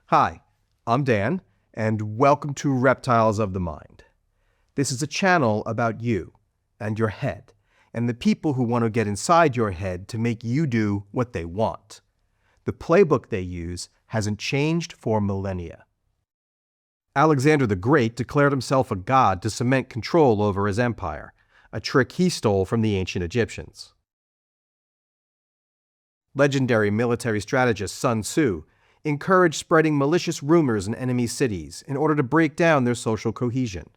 Hi, I'm Dan, and welcome to Reptiles of the Mind. This is a channel about you and your head, and the people who want to get inside your head to make you do what they want. The playbook they use hasn't changed for millennia. Alexander the Great declared himself a god to cement control over his empire, a trick he stole from the ancient Egyptians. Legendary military strategist Sun Tzu encouraged spreading malicious rumors in enemy cities in order to break down their social cohesion.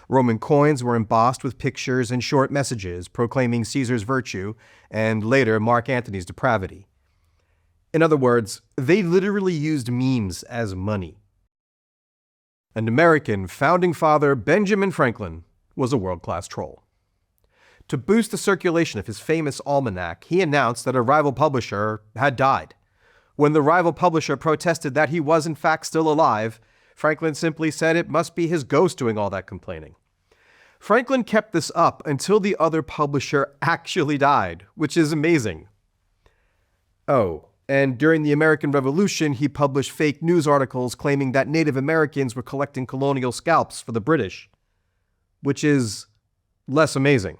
Roman coins were embossed with pictures and short messages proclaiming Caesar's virtue and later Mark Antony's depravity. In other words, they literally used memes as money. An American founding father, Benjamin Franklin, was a world-class troll. To boost the circulation of his famous almanac, he announced that a rival publisher had died. When the rival publisher protested that he was in fact still alive, Franklin simply said it must be his ghost doing all that complaining. Franklin kept this up until the other publisher actually died, which is amazing. Oh, and during the American Revolution, he published fake news articles claiming that Native Americans were collecting colonial scalps for the British, which is less amazing.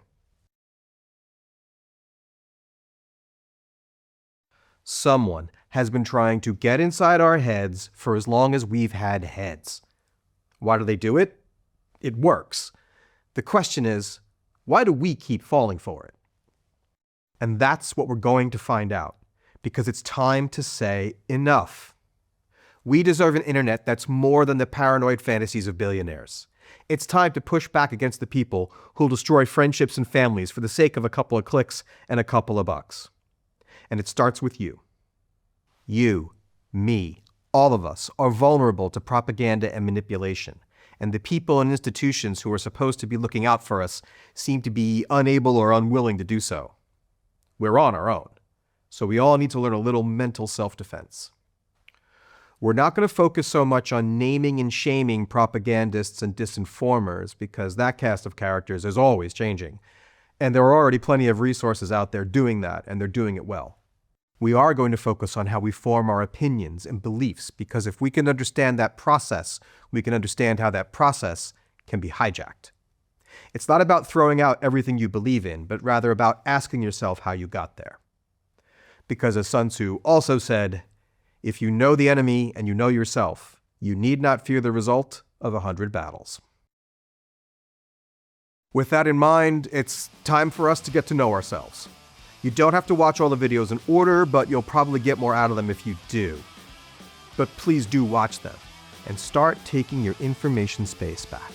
Someone has been trying to get inside our heads for as long as we've had heads. Why do they do it? It works. The question is, why do we keep falling for it? And that's what we're going to find out, because it's time to say enough. We deserve an internet that's more than the paranoid fantasies of billionaires. It's time to push back against the people who'll destroy friendships and families for the sake of a couple of clicks and a couple of bucks. And it starts with you. You, me, all of us are vulnerable to propaganda and manipulation, and the people and institutions who are supposed to be looking out for us seem to be unable or unwilling to do so. We're on our own, so we all need to learn a little mental self-defense. We're not going to focus so much on naming and shaming propagandists and disinformers because that cast of characters is always changing, and there are already plenty of resources out there doing that, and they're doing it well. We are going to focus on how we form our opinions and beliefs, because if we can understand that process, we can understand how that process can be hijacked. It's not about throwing out everything you believe in, but rather about asking yourself how you got there. Because as Sun Tzu also said, if you know the enemy and you know yourself, you need not fear the result of 100 battles. With that in mind, it's time for us to get to know ourselves. You don't have to watch all the videos in order, but you'll probably get more out of them if you do. But please do watch them, and start taking your information space back.